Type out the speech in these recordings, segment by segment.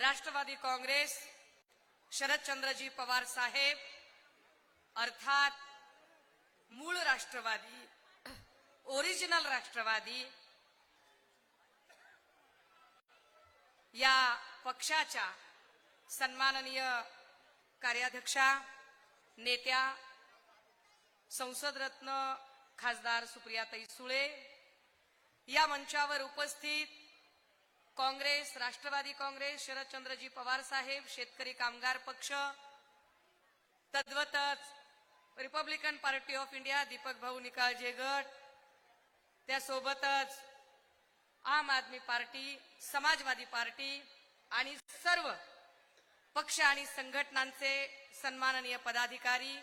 राष्ट्रवादी काँग्रेस शरदचंद्रजी पवार साहेब अर्थात मूळ राष्ट्रवादी ओरिजिनल राष्ट्रवादी या पक्षाच्या सन्माननीय कार्याध्यक्षा नेत्या संसद रत्न खासदार सुप्रियाताई सुळे, या मंचावर उपस्थित काँग्रेस राष्ट्रवादी काँग्रेस शरदचंद्रजी पवार साहेब शेतकरी कामगार पक्ष, तद्वतच Republican Party of India Deepak Bhau Nikalje गट, त्यासोबतच आम आदमी पार्टी, समाजवादी पार्टी आणि सर्व पक्ष आणि संघटनांचे सन्माननीय पदाधिकारी,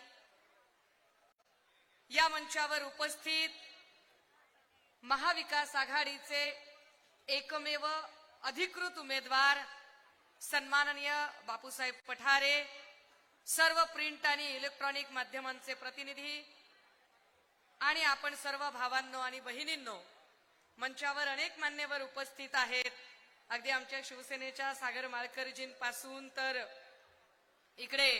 या मंचावर उपस्थित महाविकास आघाडीचे एकमेव अधिकृत उमेदवार सन्माननीय बापूसाहेब पठारे, सर्व प्रिंट आणि इलेक्ट्रॉनिक माध्यमांचे प्रतिनिधी आणि आपण सर्व भावांनो आणि बहिणींनो, मंचावर अनेक मान्यवर उपस्थित आहेत. अगदी आमच्या शिवसेनेच्या सागर माळकरजींपासून तर इकडे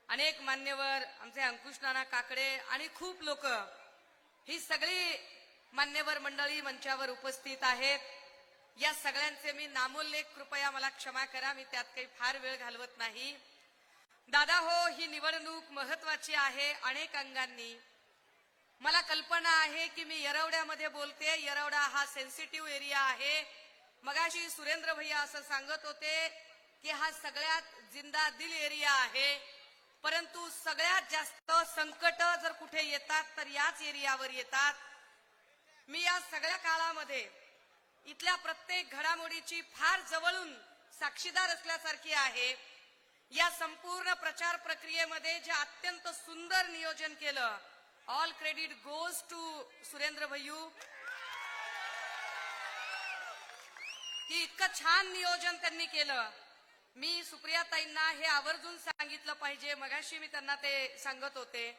अनेक मान्यवर, आमचे अंकुश नाना काकडे आणि खूप लोक, ही सगळी मान्यवर मंडळी मंचावर उपस्थित आहेत. या सगळ्यांचे मी नामोल्लेख, कृपया मला क्षमा करा, मी त्यात काही फार वेळ घालवत नाही. दादा हो, ही निवडणूक महत्वाची आहे अनेक अंगांनी. मला कल्पना आहे की मी येरवड्यामध्ये बोलते. येरवडा हा सेन्सिटिव्ह एरिया आहे. मगाशी सुरेंद्र भैया असं सांगत होते की हा सगळ्यात जिंदा दिल एरिया आहे, परंतु सगळ्यात जास्त संकट जर कुठे येतात तर याच एरियावर येतात. मी या सगळ्या काळामध्ये इथल्या प्रत्येक घडामोडीची फार जवळून साक्षीदार असल्यासारखी आहे. या संपूर्ण प्रचार प्रक्रियेमध्ये जे अत्यंत सुंदर नियोजन केलं, all credit goes to Surendra भैयू, की इतकं छान नियोजन त्यांनी केलं. मी सुप्रियाताईंना हे आवर्जून सांगितलं पाहिजे. मगाशी मी त्यांना ते सांगत होते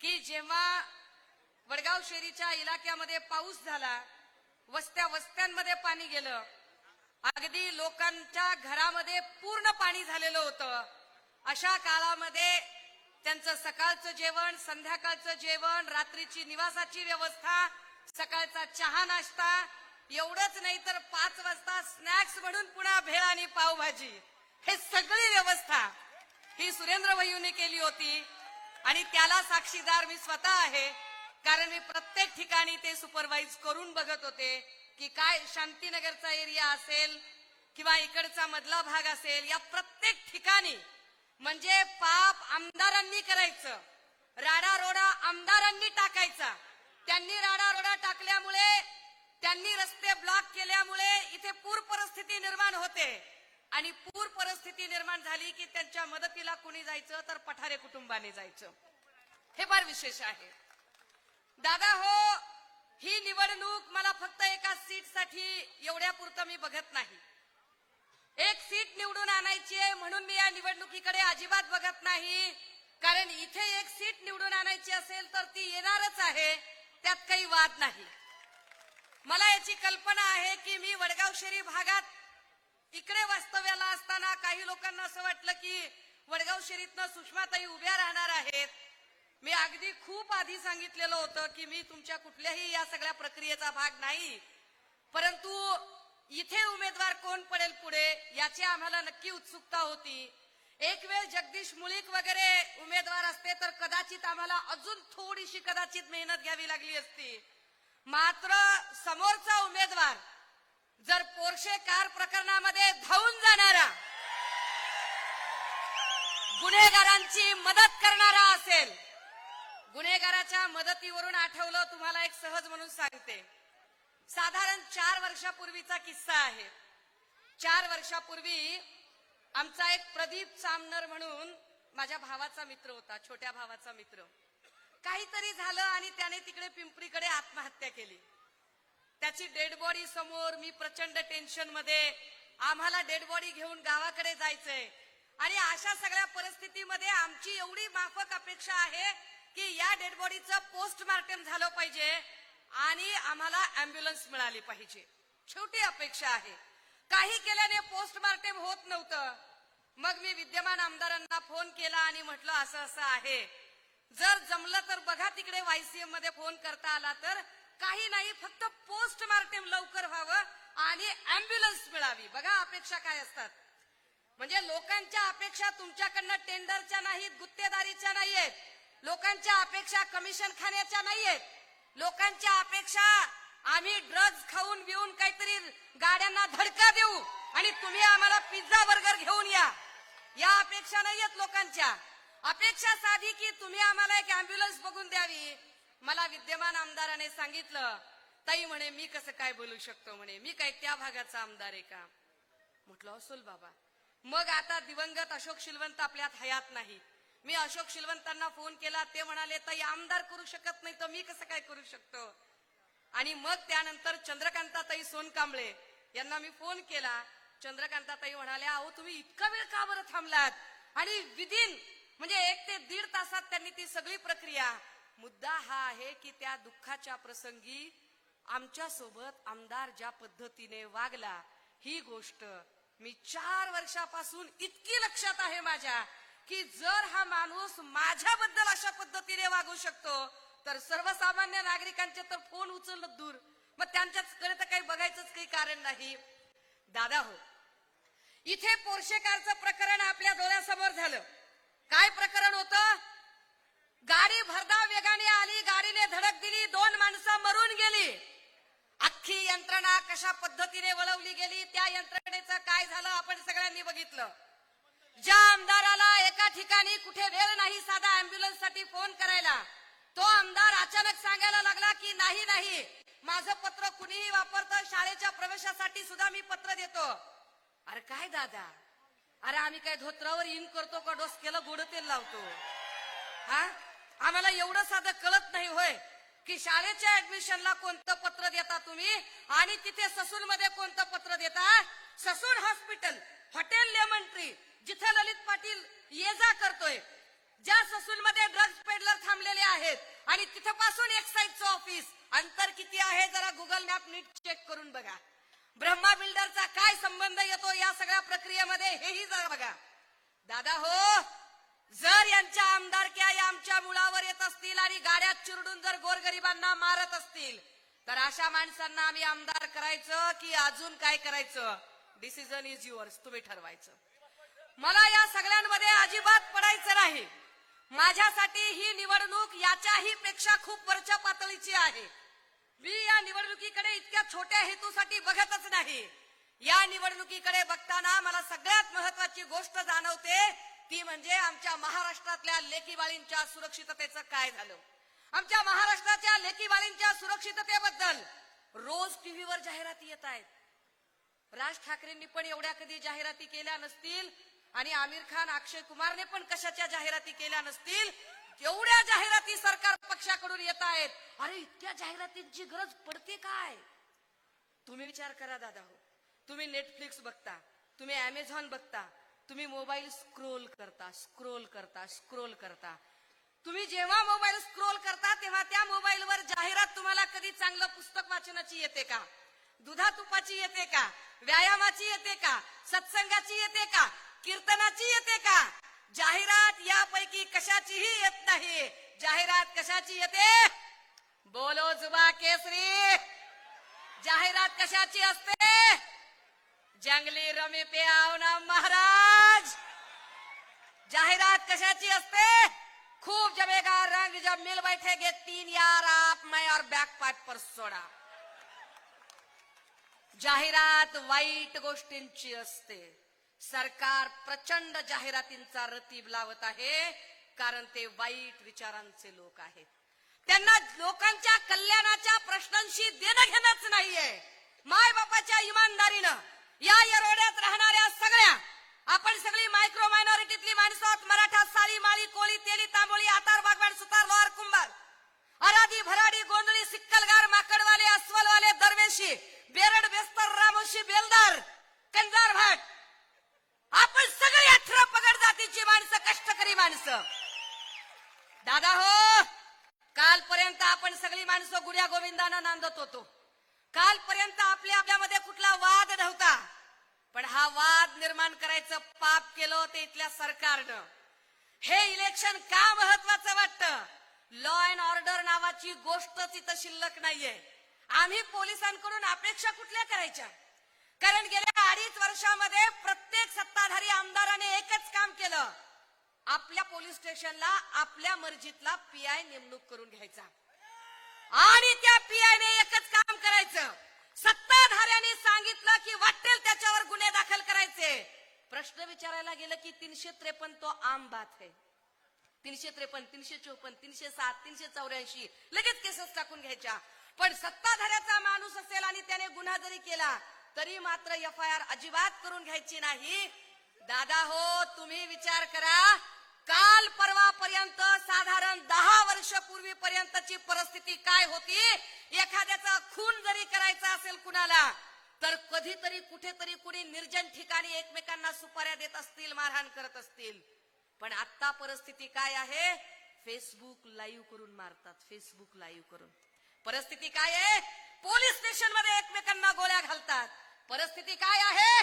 की जेव्हा वडगाव शेरीच्या इलाक्यामध्ये पाऊस झाला, वस्त्यांमध्ये पाणी गेलं, अगदी लोकांच्या घरामध्ये पूर्ण पाणी झालेलं होतं. अशा काळामध्ये त्यांचं सकाळचं जेवण, संध्याकाळचं जेवण, रात्रीची निवासाची व्यवस्था, सकाळचा चहा नाश्ता, एवढंच नाही तर 5 वाजता स्नॅक्स म्हणून पुन्हा भेळ आणि पावभाजी, हे सगळी व्यवस्था ही सुरेंद्र भैयूंनी केली होती. आणि त्याला साक्षीदार मी स्वतः आहे, कारण मी प्रत्येक ठिकाणी ते सुपरवाइज करून बघत होते की काय शांतीनगरचा एरिया असेल किंवा इकडचा मधला भाग असेल, या प्रत्येक ठिकाणी म्हणजे पाप आमदारांनी करायचं, राडारोडा आमदारांनी टाकायचा. त्यांनी राडारोडा टाकल्यामुळे, त्यांनी रस्ते ब्लॉक केल्यामुळे इथे पूर परिस्थिती निर्माण होते. आणि पूर परिस्थिती निर्माण झाली की त्यांच्या मदतीला कुणी जायचं तर पठारे कुटुंबाने जायचं. हे फार विशेष आहे. दादा हो, ही निवडणूक मला फक्त एका सीटसाठी एवढ्यापुरतं मी बघत नाही. एक सीट निवडून आणायची आहे म्हणून मी या निवडणुकीकडे अजिबात बघत नाही, कारण इथे एक सीट निवडून आणायची असेल तर ती येणारच आहे, त्यात काही वाद नाही. मला याची कल्पना आहे की मी वडगाव शहरी भागात इकडे वास्तव्याला असताना काही लोकांना असं वाटलं की वडगाव शहरीतनं सुषमाताई उभ्या राहणार आहेत. मी अगदी खूप आधी सांगितलेलं होतं की मी तुमच्या कुठल्याही या सगळ्या प्रक्रियेचा भाग नाही, परंतु इथे उमेदवार कोण पडेल पुढे याची आम्हाला नक्की उत्सुकता होती. एक वेळ जगदीश मुळीक वगैरे उमेदवार असते तर कदाचित आम्हाला अजून थोडीशी कदाचित मेहनत घ्यावी लागली असती. मात्र समोरचा उमेदवार जर पोर्शे कार प्रकरणामध्ये धावून जाणारा, गुन्हेगारांची मदत करणारा असेल, गुन्हेगाराच्या मदतीवरून आठवलं तुम्हाला एक सहज म्हणून सांगते. साधारण 4 वर्षापूर्वीचा किस्सा आहे. 4 वर्षापूर्वी आमचा एक प्रदीप सामनर म्हणून माझ्या भावाचा मित्र होता, छोट्या भावाचा मित्र. काहीतरी झालं आणि त्याने तिकडे पिंपरीकडे आत्महत्या केली. त्याची डेड बॉडी समोर, मी प्रचंड टेन्शन मध्ये, आम्हाला डेड बॉडी घेऊन गावाकडे जायचंय. आणि अशा सगळ्या परिस्थितीमध्ये आमची एवढी माफक अपेक्षा आहे की या डेड बॉडीचं पोस्टमार्टम झालं पाहिजे आणि आम्हाला अँब्युलन्स मिळाली पाहिजे. छोटी अपेक्षा आहे. काही केल्याने पोस्टमार्टम होत नव्हतं. मग मी विद्यमान आमदारांना फोन केला आणि म्हटलं असं असं आहे, जर जमलं तर बघा तिकडे वायसीएम मध्ये फोन करता आला तर. काही नाही, फक्त पोस्टमार्टम लवकर व्हावं आणि अँब्युलन्स मिळावी. बघा अपेक्षा काय असतात. म्हणजे लोकांच्या अपेक्षा तुमच्याकडनं टेंडरच्या नाहीत, गुत्तेदारीच्या नाहीयेत. लोकांच्या अपेक्षा कमिशन खाण्याच्या नाहीयेत. लोकांच्या अपेक्षा आम्ही ड्रग्ज खाऊन बिऊन काहीतरी गाड्यांना धडका देऊ आणि तुम्ही आम्हाला पिझ्झा बर्गर घेऊन या, या अपेक्षा नाहीयेत लोकांच्या. अपेक्षा साधी की तुम्ही आम्हाला एक अँब्युलन्स बघून द्यावी. मला विद्यमान आमदाराने सांगितलं, ताई म्हणे मी कसं काय बोलू शकतो म्हणे, मी काय त्या भागाचा आमदार आहे का. म्हटलं असेल बाबा. मग आता दिवंगत अशोक शिलवंत आपल्यात हयात नाही. मी अशोक शिलवंतांना फोन केला, ते म्हणाले ताई आमदार करू शकत नाही तर मी कसं काय करू शकतो. आणि मग त्यानंतर चंद्रकांताताई सोनकांबळे यांना मी फोन केला. चंद्रकांताताई म्हणाल्या, अहो तुम्ही इतका वेळ का बरं थांबलात. आणि विदिन म्हणजे 1 ते 1.5 तासात त्यांनी ती सगळी प्रक्रिया. मुद्दा हा आहे की त्या दुःखाच्या प्रसंगी आमच्या सोबत आमदार ज्या पद्धतीने वागला, ही गोष्ट मी 4 वर्षापासून इतकी लक्षात आहे माझ्या, की जर हा माणूस माझ्याबद्दल अशा पद्धतीने वागू शकतो तर सर्वसामान्य नागरिकांचे तर फोन उचलत दूर, मग त्यांच्याकडे तर काही बघायचंच काही कारण नाही. दादा हो, इथे पोर्शे कारचं प्रकरण आपल्या डोळ्यासमोर झालं. काय प्रकरण होतं. गाडी भरधाव वेगाने आली, गाडीने धडक दिली, 2 माणसं मरून गेली. अख्खी यंत्रणा कशा पद्धतीने वळवली गेली, त्या यंत्रणेचं काय झालं आपण सगळ्यांनी बघितलं. ज्या आमदाराला एका ठिकाणी कुठे वेळ नाही साधा अँब्युलन्स साठी फोन करायला, तो आमदार अचानक सांगायला लागला की नाही नाही माझं पत्र कुणीही वापरतं, शाळेच्या प्रवेशासाठी सुद्धा मी पत्र देतो. अरे काय दादा, अरे आम्ही काय धोत्रावर इन करतो का डोसक्याला गोड तेल लावतो. हा, आम्हाला एवढं साधं कळत नाही होय की शाळेच्या ऍडमिशनला कोणतं पत्र देता तुम्ही आणि तिथे ससून मध्ये कोणतं पत्र देता. Sassoon hospital, hotel lemon tree, जिथे ललित पाटील ये जा करतोय, ज्या ससून मध्ये ड्रग्ज पेडलर थांबलेले आहेत आणि तिथपासून एक्साईजचं ऑफिस अंतर किती आहे जरा गुगल मॅप नीट चेक करून बघा. ब्रह्मा बिल्डरचा काय संबंध येतो या सगळ्या प्रक्रियेमध्ये हेही जरा बघा. दादा हो, जर यांच्या आमदारक्या या आमच्या मुळावर येत असतील आणि गाड्यात चिरडून जर गोरगरिबांना मारत असतील तर अशा माणसांना आम्ही आमदार करायचं की अजून काय करायचं, डिसिजन इज युअर्स, तुम्ही ठरवायचं. मला या सगळ्यांमध्ये अजिबात पडायचं नाही. माझ्यासाठी ही निवडणूक याच्याही पेक्षा खूप वरच्या पातळीची आहे. मी या निवडणुकीकडे इतक्या छोट्या हेतूसाठी बघतच नाही. या निवडणुकीकडे बघताना मला सगळ्यात महत्वाची गोष्ट जाणवते ती म्हणजे आमच्या महाराष्ट्रातल्या लेकीबाळींच्या सुरक्षिततेचं काय झालं. आमच्या महाराष्ट्राच्या लेकीबाळींच्या सुरक्षिततेबद्दल रोज टीव्हीवर जाहिराती येत आहेत. राज ठाकरेंनी पण एवढ्या कधी जाहिराती केल्या नसतील आणि आमिर खान, अक्षय कुमारने पण कशाच्या जाहिराती केल्या नसतील. एवढ्या जाहिराती सरकार पक्षाकडून येत आहेत. अरे इतक्या जाहिरातींची गरज पडते काय. तुम्ही विचार करा दादा हो, तुम्ही नेटफ्लिक्स बघता, तुम्ही अमेझॉन बघता, तुम्ही मोबाईल स्क्रोल करता. तुम्ही जेव्हा मोबाईल स्क्रोल करता तेव्हा त्या मोबाईलवर जाहिरात तुम्हाला कधी चांगलं पुस्तक वाचनाची येते का, दुधा तुपाची येते का, व्यायामाची येते का, सत्संगाची येते का, कीर्तनाची येते का. जाहिरात यापैकी कशाचीही येत नाही. जाहिरात कशाची येते, बोलो जुबा केसरी. जाहिरात कशाची असते, जंगली रमी पे आओ ना महाराज. जाहिरात कशाची असते, खूब जमेगा रंग जब मिल बैठेगे 3 यार आप मैं और बैक पाइप पर सोडा. जाहिरात वाईट गोष्टींची असते. सरकार प्रचंड जाहिरातींचा रतीब लावत आहे कारण ते वाईट विचारांचे लोक आहेत. त्यांना लोकांच्या कल्याणाच्या प्रश्नांशी देणं घेणंच नाहीये. मायबापाच्या इमानदारीनं या येरवड्यात राहणाऱ्या सगळ्या आपण सगळी मायक्रो मायनॉरिटीतली माणसं आहोत. मराठा, साळी, माळी, कोळी, तेली, तांबोळी, आतार, बागवान, सुतार, लोहार, कुंभार, अरादी, भराडी, गोंधळी, सिक्कलगार, माकडवाले, अस्वलवाले, दरवेशी, बेरड, बेस्तर, रामोशी, बेलदार, कंजार भाट, आपण सगळी 18 पगड जातीची माणसं, कष्टकरी माणसं. दादा हो, कालपर्यंत आपण सगळी माणसं गुड्या गोविंदानं नांदत होतो. कालपर्यंत आपल्यामध्ये कुठला वाद नव्हता. पण हा वाद निर्माण करायचं पाप केलं होतं इथल्या सरकारनं. हे इलेक्शन का महत्वाचं वाटतं? लॉ अँड ऑर्डर नावाची गोष्टच इथं शिल्लक नाहीये. आम्ही पोलिसांकडून अपेक्षा कुठल्या करायच्या? कारण गेल्या 2.5 वर्षामध्ये प्रत्येक सत्ताधारी आमदाराने एकच काम केलं, आपल्या पोलीस स्टेशनला आपल्या मर्जीतला पीआय नेमणूक करून घ्यायचा. आणि त्या पीआयने एकच काम करायचं, सत्ताधाऱ्यांनी सांगितलं की वाटेल त्याच्यावर गुन्हे दाखल करायचे. प्रश्न विचारायला गेलं की 353 तो आम बात है. 353, 354, 307, 384 लगेच केसेस टाकून घ्यायच्या. पण सत्ताधाऱ्याचा माणूस असेल आणि त्याने गुन्हा जरी केला तरी मात्र एफआयआर अजिबात करून घ्यायची नाही. दादा हो, तुम्ही विचार करा, काल परवापर्यंत साधारण 10 वर्षापूर्वीपर्यंतची परिस्थिती काय होती. एखाद्याचा खून जरी करायचा असेल कुणाला तर कधीतरी कुठेतरी कुणी निर्जन ठिकाणी एकमेकांना सुपाऱ्या देत असतील, मारहाण करत असतील. पण आता परिस्थिती काय आहे? फेसबुक लाईव्ह करून मारतात. फेसबुक लाईव्ह करून. परिस्थिती काय आहे? पोलीस स्टेशन मध्ये एकमेकांना गोळ्या घालतात. परिस्थिती काय आहे?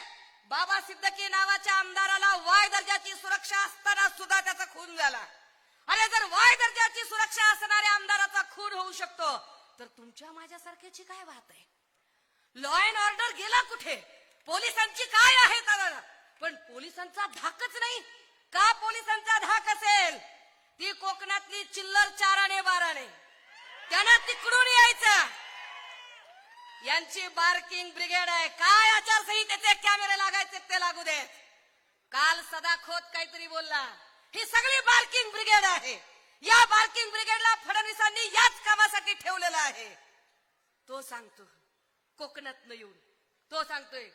बाबा सिद्दकी नावाच्या आमदाराला वाय दर्जाची सुरक्षा असताना सुद्धा त्याचा खून झाला. अरे जर वाय दर्जाची सुरक्षा असणाऱ्या आमदाराचा खून होऊ शकतो तर तुमच्या माझ्यासारख्याची काय बात आहे? लॉ अँड ऑर्डर गेला कुठे? पोलिसांची काय आहे दादा? पण पोलिसांचा धाकच नाही का? पोलिसांचा धाक असेल ती कोकणातली चिल्लर 4 आणे 12 आणे, त्यांना तिकडून यायचं. यांची बार्किंग ब्रिगेड आहे. काय आचारसंहितेचे कॅमेरे लागायचे ते लागू देत. काल सदाखोत काहीतरी बोलला. ही सगळी बार्किंग ब्रिगेड आहे. या बार्किंग ब्रिगेडला फडणवीसांनी याच कामासाठी ठेवलेलं आहे. तो सांगतो कोकणातनं येऊन, तो सांगतोय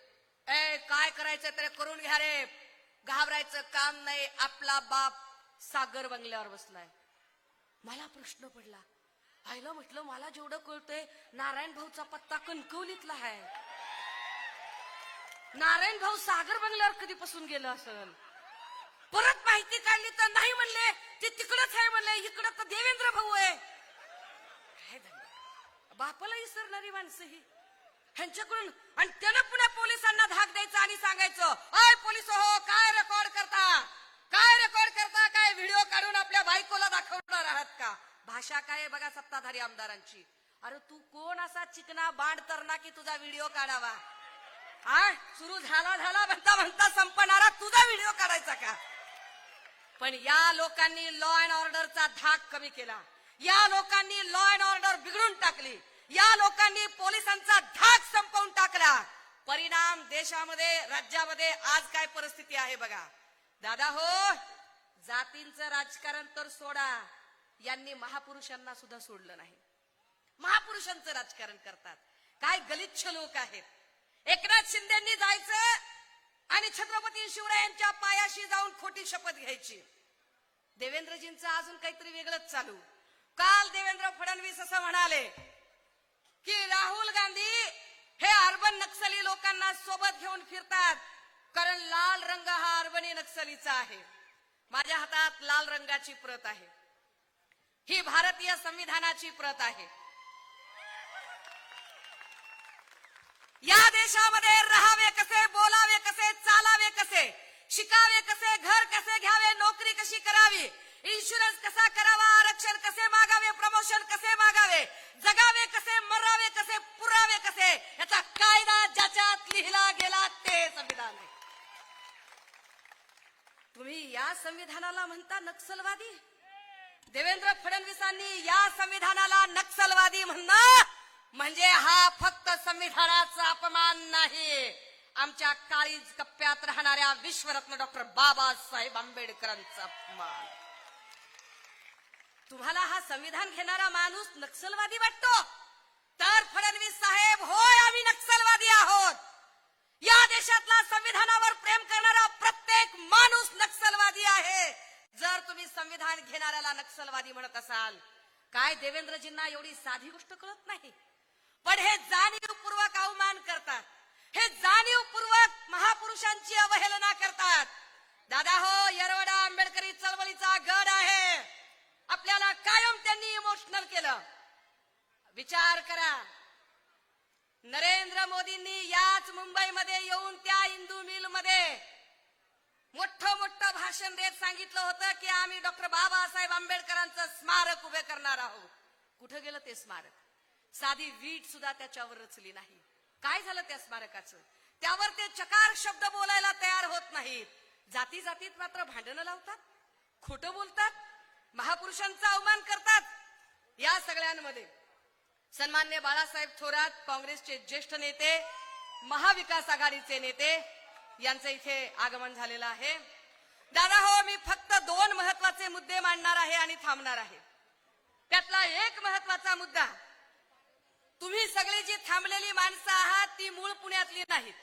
काय करायचं तरी करून घ्या रे, घाबरायचं काम नाही, आपला बाप सागर बंगल्यावर बसलाय. मला प्रश्न पडला, आईला म्हटलं मला जेवढं कळतंय नारायण भाऊचा पत्ता कणकवलीतला आहे. नारायण भाऊ सागर बंगल्यावर कधीपासून गेलं असेल? परत माहिती काढली तर नाही म्हणले ते तिकडच आहे, म्हणले इकडं तर देवेंद्र भाऊ आहे. बापाला विसरणारी माणसं ही ह्यांच्याकडून. आणि त्यानं पुन्हा पोलिसांना धाक द्यायचा आणि सांगायचं, अय पोलिस हो, काय रेकॉर्ड करता, काय रेकॉर्ड करता, काय व्हिडिओ काढून आपल्या बायकोला दाखवणार आहात का? भाषा काय आहे बघा सत्ताधारी आमदारांची. अरे तू कोण असा चिकना बांड तरणा की तुझा व्हिडिओ काढावा? हा सुरू झाला म्हणता म्हणता संपणारा तुझा व्हिडिओ काढायचा का? पण या लोकांनी लॉ अँड ऑर्डरचा धाक कमी केला. या लोकांनी लॉ अँड ऑर्डर बिघडून टाकली. या लोकांनी पोलिसांचा धाक संपवून टाकला. परिणाम देशामध्ये, राज्यामध्ये आज काय परिस्थिती आहे बघा. दादा हो, जातींचं राजकारण तर सोडा, यांनी महापुरुषांना सुद्धा सोडलं नाही. महापुरुषांचं राजकारण करतात. काय गलिच्छ लोक आहेत. एकनाथ शिंदेंनी जायचं आणि छत्रपती शिवरायांच्या पायाशी जाऊन खोटी शपथ घ्यायची. देवेंद्रजींचं अजून काहीतरी वेगळंच चालू. काल देवेंद्र फडणवीस असं म्हणाले की राहुल गांधी हे अर्बन नक्सली लोकांना सोबत घेऊन फिरतात कारण लाल रंग हा अर्बनी नक्सलीचा आहे. माझ्या हातात लाल रंगाची प्रत आहे. ही भारतीय संविधानाची प्रत आहे. या देशामध्ये राहावे कसे, बोलावे कसे, चालावे कसे, शिकावे कसे, घर कसे घ्यावे, नोकरी कशी करावी, इन्शुरन्स कसा करावा, आरक्षण कसे मागावे, प्रमोशन कसे मागावे, जगावे कसे, मरावे कसे, पुरावे कसे, याचा कायदा ज्याच्यात लिहिला गेला ते संविधान आहे. तुम्ही या संविधानाला म्हणता नक्सलवादी? देवेंद्र फडणवीसांनी या संविधानाला नक्सलवादी म्हणणं म्हणजे हा फक्त संविधानाचा अपमान नाही, आमच्या काळीज कप्प्यात राहणाऱ्या विश्वरत्न डॉक्टर बाबासाहेब आंबेडकरांचा अपमान. तुम्हाला हा संविधान घेणारा माणूस नक्सलवादी वाटतो तर फडणवीस साहेब, होय आम्ही नक्सलवादी आहोत. या देशातला संविधानावर प्रेम करणारा प्रत्येक माणूस नक्सलवादी आहे. जर तुम्ही संविधान घेणाऱ्याला नक्सलवादी म्हणत असाल, काय देवेंद्रजींना एवढी साधी गोष्ट कळत नाही? पण हे जाणीवपूर्वक अवमान करतात. हे जाणीवपूर्वक महापुरुषांची अवहेलना करतात. दादा हो, येरवडा आंबेडकरी चळवळीचा गड आहे. आपल्याला कायम त्यांनी इमोशनल केलं. विचार करा, नरेंद्र मोदींनी याच मुंबईमध्ये येऊन त्या इंदू भाषण देत सांगितलं होतं की आम्ही डॉक्टर बाबासाहेब आंबेडकरांचं स्मारक उभे करणार आहोत. कुठं गेलं ते स्मारक? साधी वीट सुद्धा त्याच्यावर रचली नाही. काय झालं त्या स्मारकाचं? त्यावर ते चकार शब्द बोलायला तयार होत नाहीत. जाती जातीत मात्र भांडणं लावतात, खोटं बोलतात, महापुरुषांचा अवमान करतात. या सगळ्यांमध्ये सन्माननीय बाळासाहेब थोरात, काँग्रेसचे ज्येष्ठ नेते, महाविकास आघाडीचे नेते यांचं इथे आगमन झालेलं आहे. दादा हो, मी फक्त 2 महत्वाचे मुद्दे मांडणार आहे आणि थांबणार आहे. त्यातला एक महत्वाचा मुद्दा, तुम्ही सगळी जी थांबलेली माणसं आहात ती मूळ पुण्यातली नाहीत.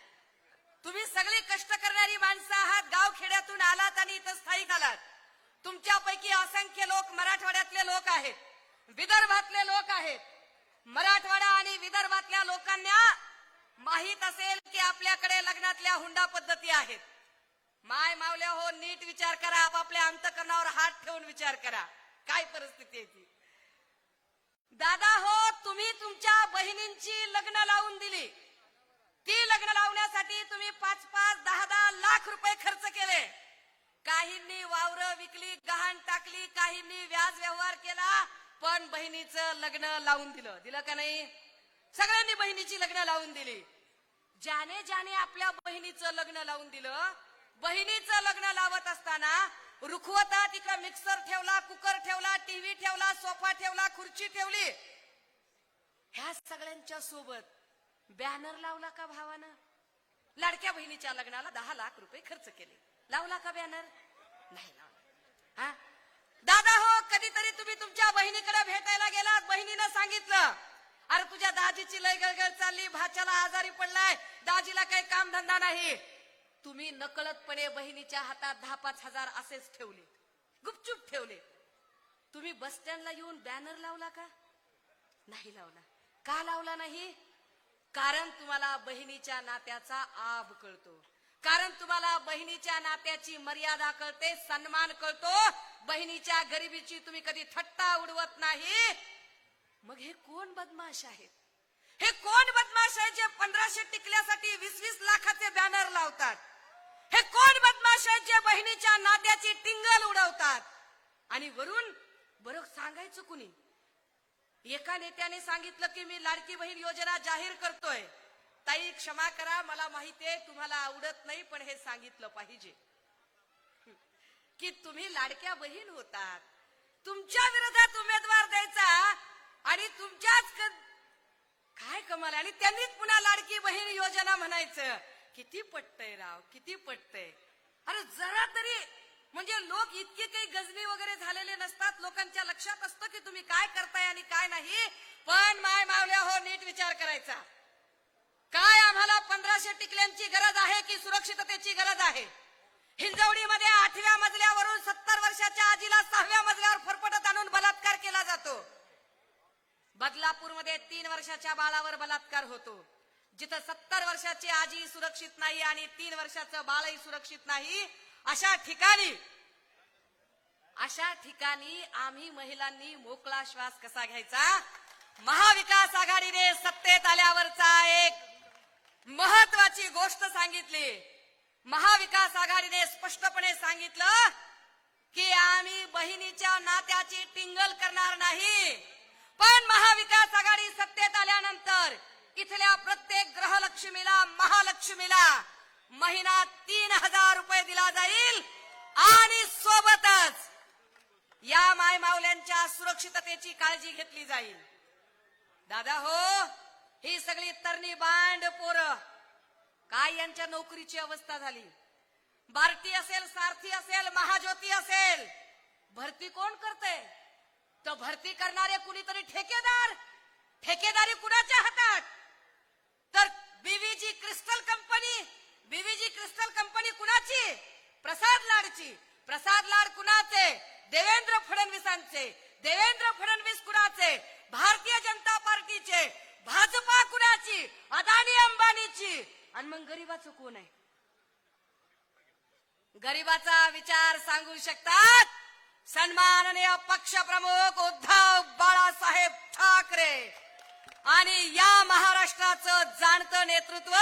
तुम्ही सगळी कष्ट करणारी माणसं आहात, गाव खेड्यातून आलात आणि इथं स्थायिक आलात. तुमच्यापैकी असंख्य लोक मराठवाड्यातले लोक आहेत, विदर्भातले लोक आहेत. मराठवाडा आणि विदर्भातल्या लोकांना माहित असेल की आपल्याकडे लग्नातल्या हुंडा पद्धती आहेत. माय मावल्या हो, नीट विचार करा, आपापल्या अंतकरणावर हात ठेवून विचार करा, काय परिस्थिती आहे ती. दादा हो, तुम्ही तुमच्या बहिणींची लग्न लावून दिली. ती लग्न लावण्यासाठी तुम्ही 5-5, 10-10 लाख रुपये खर्च केले. काहींनी वावरं विकली, गहाण टाकली, काहींनी व्याज व्यवहार केला, पण बहिणीचं लग्न लावून दिलं. दिलं का नाही? सगळ्यांनी बहिणीची लग्न लावून दिली. ज्याने ज्याने आपल्या बहिणीचं लग्न लावून दिलं, बहिणीचं लग्न लावत असताना रुखवतात तिकडे मिक्सर ठेवला, कुकर ठेवला, टीव्ही ठेवला, सोफा ठेवला, खुर्ची ठेवली. ह्या सगळ्यांच्या सोबत बॅनर लावला का भावानं? लाडक्या बहिणीच्या लग्नाला 10 लाख रुपये खर्च केले. लावला का बॅनर? नाही लावला. हा दादा हो, कधीतरी तुम्ही तुमच्या बहिणीकडे भेटायला गेलात, बहिणीनं सांगितलं, अरे तुझ्या दाजीची लय गळगळ चालली, भाच्याला आजारी पडलाय, दाजीला काही काम धंदा नाही. तुम्ही नकळतपणे बहिणीच्या हातात 10-5 हजार असेच ठेवले, गुपचूप ठेवले. तुम्ही बस स्टँडला येऊन बॅनर लावला का? नाही लावला. का लावला नाही? कारण तुम्हाला बहिणीच्या नात्याचा आभ कळतो, कारण तुम्हाला बहिणीच्या नात्याची मर्यादा कळते, सन्मान कळतो. बहिणीच्या गरिबीची तुम्ही कधी थट्टा उडवत नाही. मग हे कोण बदमाश आहेत? हे कोण बदमाश आहे जे 1500 टिकल्यासाठी 20-20 लाखाचे बॅनर लावतात? हे कोण बदमाश आहेत जे बहिणीच्या नात्याची टिंगल उडवतात? आणि वरून बरं सांगायचं कुणी? एका नेत्याने सांगितलं की मी लाडकी बहीण योजना जाहीर करतोय. ताई क्षमा करा, मला माहितीये तुम्हाला आवडत नाही, पण हे सांगितलं पाहिजे की तुम्ही लाडक्या बहीण होतात, तुमच्या विरोधात उमेदवार द्यायचा आणि तुमच्याच काय कमाल. आणि त्यांनीच पुन्हा लाडकी बहीण योजना म्हणायचं. किती पटतंय राव, किती पटतंय. अरे जरा तरी म्हणजे लोक इतके काही गजनी वगैरे झालेले नसतात, लोकांच्या लक्षात असतं की तुम्ही काय करताय आणि काय नाही. पण माय मावल्या हो, नीट विचार करायचा. काय आम्हाला 1500 टिकल्यांची गरज आहे की सुरक्षिततेची गरज आहे? हिंजवडीमध्ये 8व्या मजल्यावरून 70 वर्षाच्या आजीला 6व्या मजल्यावर फरफटत आणून बलात्कार केला जातो. बदलापूरमध्ये 3 वर्षाच्या बाळावर बलात्कार होतो. जिथं 70 वर्षाची आजी सुरक्षित नाही आणि 3 वर्षाचं बाळही सुरक्षित नाही, अशा ठिकाणी आम्ही महिलांनी मोकळा श्वास कसा घ्यायचा? महाविकास आघाडीने सत्तेत आल्यावरचा एक महत्वाची गोष्ट सांगितली. महाविकास आघाडीने स्पष्टपणे सांगितलं की आम्ही बहिणीच्या नात्याची टिंगल करणार नाही. पण महाविकास आघाडी सत्तेत आल्यानंतर इथल्या प्रत्येक ग्रहलक्ष्मीला, महालक्ष्मीला महिना 3000 रुपये दिला जाईल आणि सोबतच या मायमावल्यांच्या सुरक्षिततेची काळजी घेतली जाईल. दादा हो, ही सगळी तरणी बांड पोरं काय यांच्या नोकरीची अवस्था झाली. बार्टी असेल, सारथी असेल, महाज्योती असेल, भरती कोण करते? तर भरती करणारे कुणीतरी ठेकेदार. ठेकेदारी कुणाच्या हातात? तर बीव्हीजी क्रिस्टल कंपनी कुणाची? प्रसाद लाडची. प्रसाद लाड कुणाचे? देवेंद्र फडणवीसांचे. देवेंद्र फडणवीस कुणाचे? भारतीय जनता पार्टीचे. भाजपा कुणाची? अदानी अंबानीची. आणि मग गरीबाचं कोण आहे? गरीबाचा विचार सांगू शकतात सन्माननीय पक्षप्रमुख उद्धव बाळासाहेब ठाकरे आणि या महाराष्ट्राचं जाणतं नेतृत्व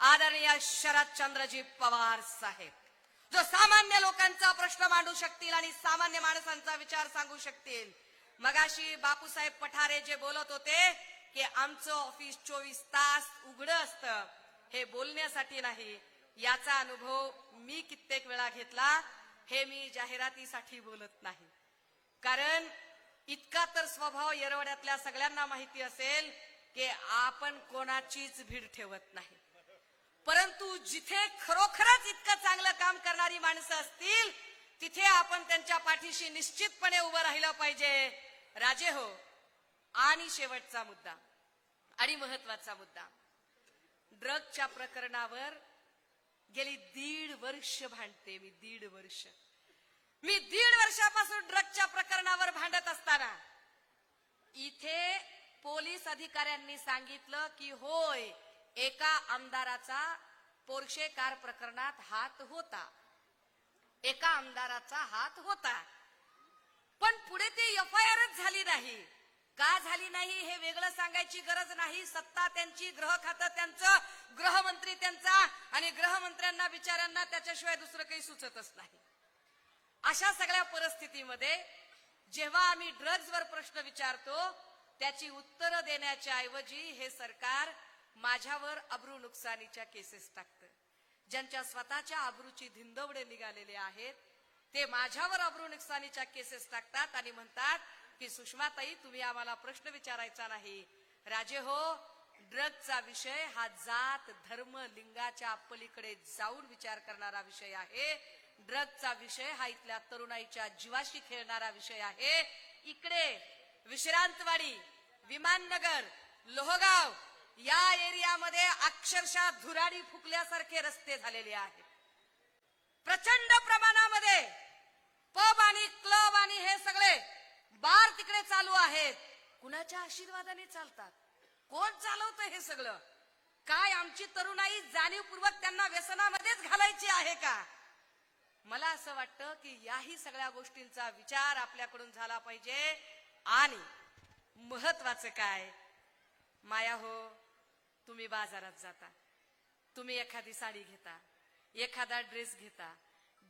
आदरणीय शरदचंद्रजी पवार साहेब. जो सामान्य लोकांचा प्रश्न मांडू शकतील आणि सामान्य माणसांचा विचार सांगू शकतील. मगाशी बापूसाहेब पठारे जे बोलत होते की आमचं ऑफिस 24 तास उघडं असतं, हे बोलण्यासाठी नाही, याचा अनुभव मी कित्येक वेळा घेतला. हे मी जाहिरातीसाठी बोलत नाही, कारण इतका तर स्वभाव येरवड्यातल्या सगळ्यांना माहिती असेल की आपण कोणाचीच भीड ठेवत नाही. परंतु जिथे खरोखरच इतकं चांगलं काम करणारी माणसं असतील तिथे आपण त्यांच्या पाठीशी निश्चितपणे उभं राहिलं पाहिजे. राजे हो, आणि शेवटचा मुद्दा आणि महत्वाचा मुद्दा, ड्रगच्या प्रकरणावर गेली 1.5 वर्ष भांडते मी. 1.5 वर्ष मी 1.5 वर्षापासून ड्रगच्या प्रकरणावर भांडत असताना इथे पोलीस अधिकाऱ्यांनी सांगितलं की होय, एका आमदाराचा पोर्शे कार प्रकरणात हात होता, एका आमदाराचा हात होता. पण पुढे ते एफआयआरच झाली नाही. का झाली नाही हे वेगळं सांगायची गरज नाही. सत्ता त्यांची, गृह खातं त्यांचं, गृहमंत्री त्यांचा, आणि गृहमंत्र्यांना बिचाऱ्यांना त्याच्याशिवाय दुसरं काही सुचतच नाही. अशा सगळ्या परिस्थितीमध्ये जेव्हा आम्ही ड्रग्जवर प्रश्न विचारतो त्याची उत्तरं देण्याच्या ऐवजी हे सरकार माझ्यावर अब्रू नुकसानीच्या केसेस टाकतं. ज्यांच्या स्वतःच्या अब्रूची धिंदवडे निघालेले आहेत ते माझ्यावर अब्रू नुकसानीच्या केसेस टाकतात आणि म्हणतात की सुषमाताई, तुम्ही आम्हाला प्रश्न विचारायचा नाही. राजे हो, ड्रग्जचा विषय हा जात, धर्म, लिंगाच्या पलीकडे जाऊन विचार करणारा विषय आहे. ड्रग्जचा विषय हा इथल्या तरुणाईच्या जीवाशी खेळणारा विषय आहे. इकडे विश्रांतवाडी, विमाननगर, लोहगाव या एरियामध्ये अक्षरशः धुराडी फुकल्यासारखे रस्ते झालेले आहेत. प्रचंड प्रमाणामध्ये पब आणि क्लब आणि हे सगळे बार तिकडे चालू आहेत. कुणाच्या आशीर्वादाने चालतात? कोण चालवतं हे सगळं? काय आमची तरुणाई जाणीवपूर्वक त्यांना व्यसनामध्येच घालायची आहे का? मला असं वाटतं की याही सगळ्या गोष्टींचा विचार आपल्याकडून झाला पाहिजे. आणि महत्वाचं काय, माया हो, तुम्ही बाजारात जाता, तुम्ही एखादी साडी घेता, एखादा ड्रेस घेता,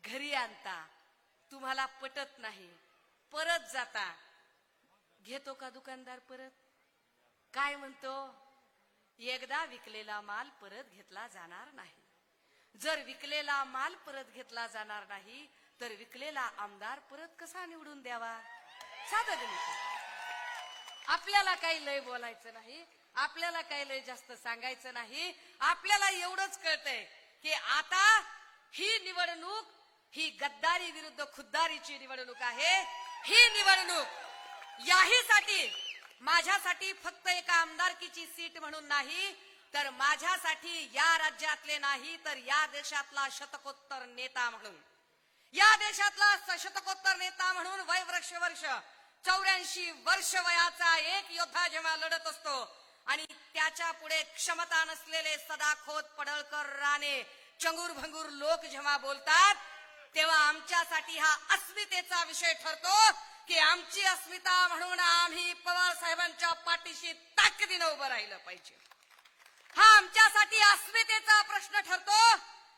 घरी आणता, तुम्हाला पटत नाही, परत जाता, घेतो का दुकानदार परत? काय म्हणतो? एकदा विकलेला माल परत घेतला जाणार नाही. जर विकलेला माल परत घेतला जाणार नाही तर विकलेला आमदार परत कसा निवडून द्यावा? साधं गणित. आपल्याला काही लय बोलायचं नाही, आपल्याला काही लय जास्त सांगायचं नाही. आपल्याला एवढंच कळतंय की आता ही निवडणूक ही गद्दारी विरुद्ध खुद्दारीची निवडणूक आहे. ही निवडणूक याहीसाठी, माझ्यासाठी फक्त एका आमदारकीची सीट म्हणून नाही, तर माझ्यासाठी या राज्यातले नाही तर या देशातला शतकोत्तर नेता म्हणून, या देशातला शतकोत्तर नेता म्हणून वर्ष 84 वर्ष वयाचा एक योद्धा जेव्हा लढत असतो आणि त्याच्या पुढे क्षमता नसलेले सदाखोत, पडळकर, राणे, चंगूर भंगूर लोक जेव्हा बोलतात तेव्हा आमच्यासाठी हा अस्मितेचा विषय ठरतो की आमची अस्मिता म्हणून आम्ही पवार साहेबांच्या पाठीशी ताकदीने उभं राहिलं पाहिजे. हा आमच्यासाठी अस्मितेचा प्रश्न ठरतो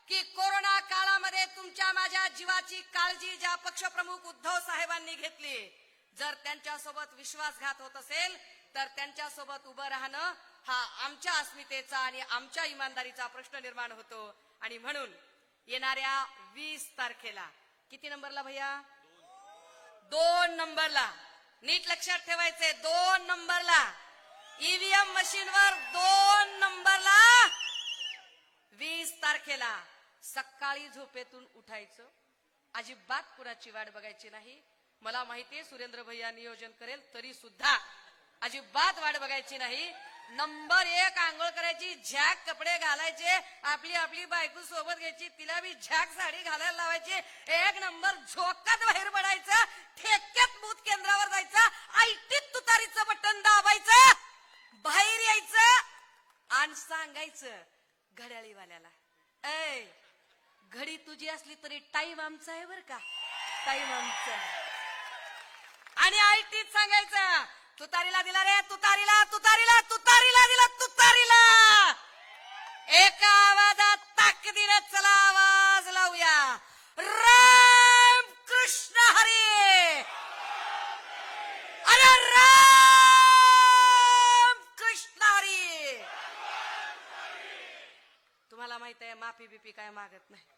की कोरोना काळामध्ये तुमच्या माझ्या जीवाची काळजी ज्या पक्षप्रमुख उद्धव साहेबांनी घेतली, जर त्यांच्यासोबत विश्वासघात होत असेल तर त्यांच्यासोबत उभं राहणं हा आमच्या अस्मितेचा आणि आमच्या इमानदारीचा प्रश्न निर्माण होतो. आणि म्हणून येणाऱ्या 20 तारखेला किती नंबरला भैया? 2 नंबरला, नीट लक्षात ठेवायचे, 2 नंबरला ईव्हीएम मशीनवर 2 नंबरला 20 तारखेला सकाळी झोपेतून उठायचं, अजिबात कुणाची वाट बघायची नाही. मला माहितीये सुरेंद्र भैया नियोजन करेल, तरी सुद्धा अजिबात वाट बघायची नाही. नंबर 1 आंघोळ करायची, झॅक कपडे घालायचे, आपली आपली बायको सोबत घ्यायची, तिला बी झॅक साडी घालायला लावायची, 1 नंबर झोकात बाहेर पडायचं, ठेक्यात बूथ केंद्रावर जायचं, आयटीत तुतारीचं बटन दाबायचं, बाहेर यायचं आणि सांगायचं घड्याळीवाल्याला, ऐ घडी तुझी असली तरी टाइम आमचा आहे बर का, टाइम आमचा. आणि आयटीत सांगायचं तुतारीला दिला रे, तुतारीला, तुतारीला, तुतारीला दिला, तुतारीला. एका आवाजात ताकदीने चला आवाज लावूया, मला माहित आहे माफी बिफी काय मागत नाही.